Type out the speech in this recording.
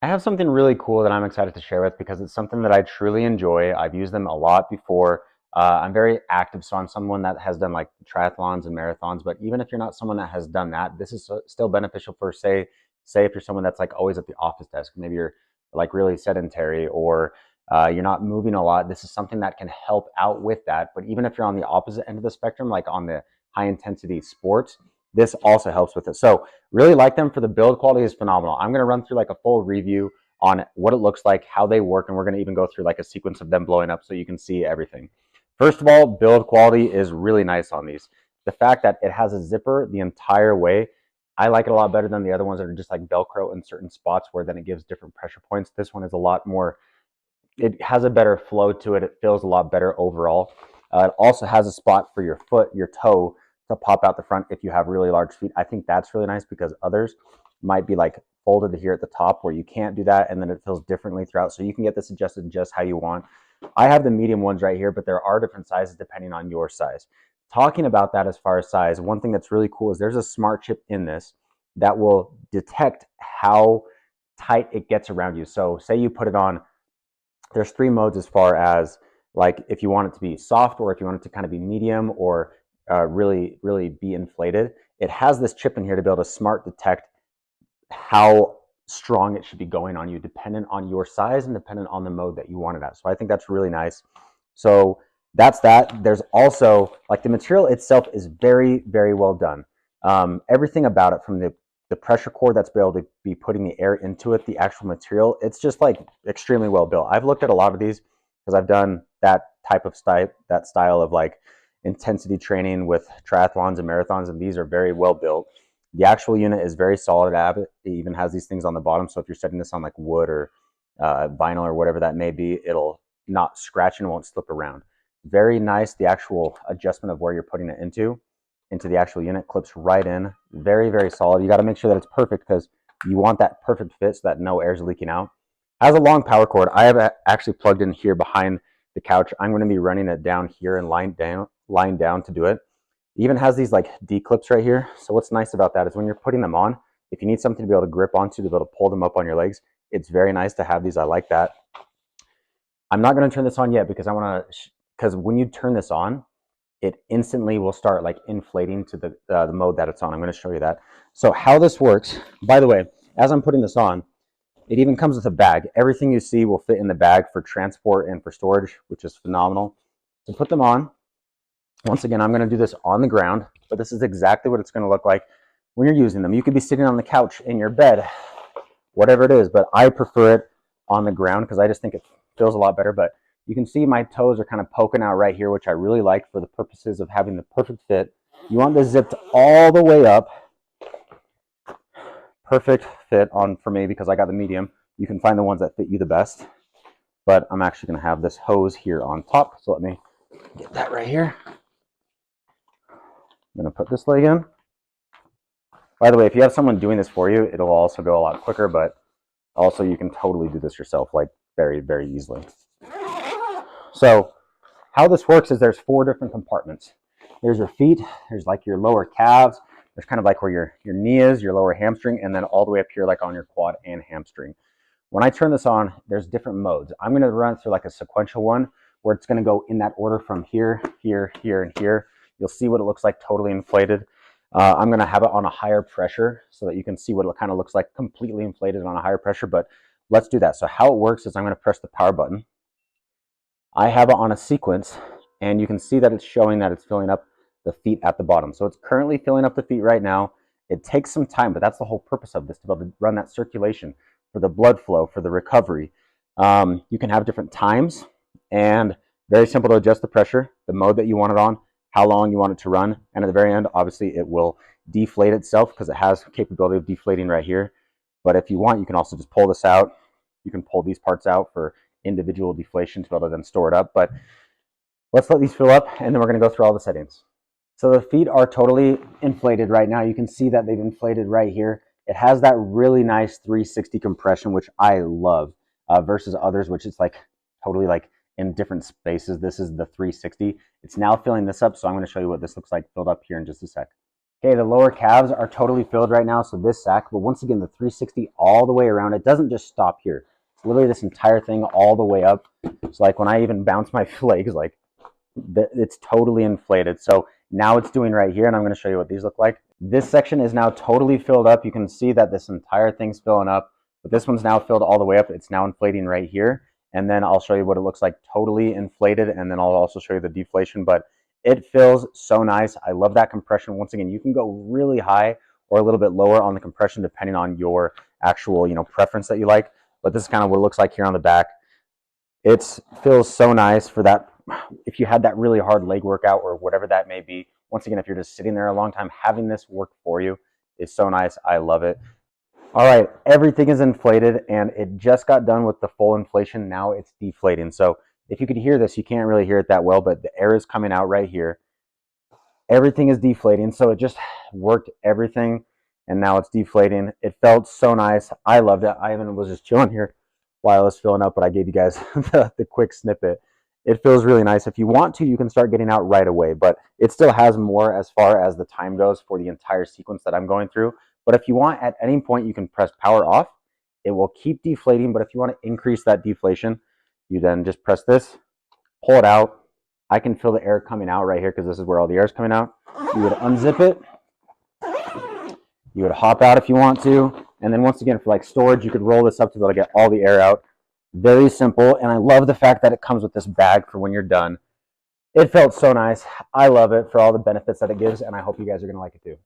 I have something really cool that I'm excited to share with because it's something that I truly enjoy. I've used them a lot before. I'm very active, so I'm someone that has done like triathlons and marathons. But even if you're not someone that has done that, this is still beneficial for say if you're someone that's like always at the office desk, maybe you're like really sedentary or you're not moving a lot. This is something that can help out with that. But even if you're on the opposite end of the spectrum, like on the high intensity sports, this also helps with it. So really like them. For the build quality is phenomenal. I'm going to run through like a full review on what it looks like, how they work, and we're going to even go through like a sequence of them blowing up so you can see everything. First of all, build quality is really nice on these. The fact that it has a zipper the entire way, I like it a lot better than the other ones that are just like Velcro in certain spots where then it gives different pressure points. This one is a lot more, it has a better flow to it. It feels a lot better overall. It also has a spot for your foot, your toe, to pop out the front if you have really large feet. I think that's really nice because others might be like folded here at the top where you can't do that, and then it feels differently throughout. So you can get this adjusted just how you want. I have the medium ones right here, but there are different sizes depending on your size. Talking about that as far as size, one thing that's really cool is there's a smart chip in this that will detect how tight it gets around you. So say you put it on, there's three modes as far as like if you want it to be soft or if you want it to kind of be medium or really be inflated. It has this chip in here to be able to smart detect how strong it should be going on you, dependent on your size and dependent on the mode that you want it at. So I think that's really nice. So that's that. There's also like the material itself is very well done. Everything about it, from the pressure cord that's able to be putting the air into it, the actual material, it's just like extremely well built. I've looked at a lot of these because I've done that type of style of like intensity training with triathlons and marathons, and these are very well built. The actual unit is very solid. It even has these things on the bottom, so if you're setting this on like wood or vinyl or whatever that may be, it'll not scratch and won't slip around. Very nice. The actual adjustment of where you're putting it into the actual unit clips right in. Very solid. You got to make sure that it's perfect because you want that perfect fit so that no air is leaking out. Has a long power cord. I have actually plugged in here behind the couch. I'm going to be running it down here and line down to do it. It even has these like D clips right here. So what's nice about that is when you're putting them on, if you need something to be able to grip onto, to be able to pull them up on your legs, it's very nice to have these. I like that. I'm not going to turn this on yet because I want to, because when you turn this on, it instantly will start like inflating to the mode that it's on. I'm going to show you that. So how this works, by the way, as I'm putting this on, it even comes with a bag. Everything you see will fit in the bag for transport and for storage, which is phenomenal. To put them on, once again, I'm going to do this on the ground, but this is exactly what it's going to look like when you're using them. You could be sitting on the couch, in your bed, whatever it is, but I prefer it on the ground because I just think it feels a lot better. But you can see my toes are kind of poking out right here, which I really like for the purposes of having the perfect fit. You want this zipped all the way up. Perfect fit on for me because I got the medium. You can find the ones that fit you the best. But I'm actually going to have this hose here on top. So let me get that right here. I'm going to put this leg in. By the way, if you have someone doing this for you, it'll also go a lot quicker, but also you can totally do this yourself, like very easily. So how this works is there's 4 different compartments. There's your feet, there's like your lower calves, there's kind of like where your knee is, your lower hamstring, and then all the way up here like on your quad and hamstring. When I turn this on, there's different modes. I'm going to run through like a sequential one where it's going to go in that order from here, here, and here. You'll see what it looks like totally inflated. I'm going to have it on a higher pressure so that you can see what it kind of looks like completely inflated on a higher pressure, but let's do that. So how it works is I'm going to press the power button. I have it on a sequence, and you can see that it's showing that it's filling up the feet at the bottom. So it's currently filling up the feet right now. It takes some time, but that's the whole purpose of this, to be able to run that circulation for the blood flow, for the recovery. You can have different times, and very simple to adjust the pressure, the mode that you want it on, how long you want it to run, and at the very end, obviously, it will deflate itself because it has capability of deflating right here. But if you want, you can also just pull this out. You can pull these parts out for individual deflation to be able to then store it up. But let's let these fill up, and then we're going to go through all the settings. So the feet are totally inflated right now. You can see that they've inflated right here. It has that really nice 360 compression, which I love, versus others, which is like totally like in different spaces. This is the 360. It's now filling this up, so I'm going to show you what this looks like filled up here in just a sec. Okay, the lower calves are totally filled right now, so this sack, but once again, the 360 all the way around, it doesn't just stop here. It's literally this entire thing all the way up. So like when I even bounce my legs, like it's totally inflated. So now it's doing right here, and I'm going to show you what these look like. This section is now totally filled up. You can see that this entire thing's filling up, but this one's now filled all the way up. It's now inflating right here, and then I'll show you what it looks like totally inflated, and then I'll also show you the deflation, but it feels so nice. I love that compression. Once again, you can go really high or a little bit lower on the compression depending on your actual, preference that you like, but this is kind of what it looks like here on the back. It feels so nice for that. If you had that really hard leg workout or whatever that may be, once again, if you're just sitting there a long time, having this work for you is so nice. I love it. All right, everything is inflated, and it just got done with the full inflation. Now it's deflating. So if you could hear this, you can't really hear it that well, but the air is coming out right here. Everything is deflating, so it just worked everything, and now it's deflating. It felt so nice. I loved it. I even was just chilling here while I was filling up, but I gave you guys the quick snippet. It feels really nice. If you want to, you can start getting out right away, but it still has more as far as the time goes for the entire sequence that I'm going through. But if you want, at any point, you can press power off. It will keep deflating, but if you want to increase that deflation, you then just press this, pull it out. I can feel the air coming out right here because this is where all the air is coming out. You would unzip it. You would hop out if you want to. And then once again, for like storage, you could roll this up to be able to get all the air out. Very simple, and I love the fact that it comes with this bag for when you're done. It felt so nice. I love it for all the benefits that it gives, and I hope you guys are going to like it too.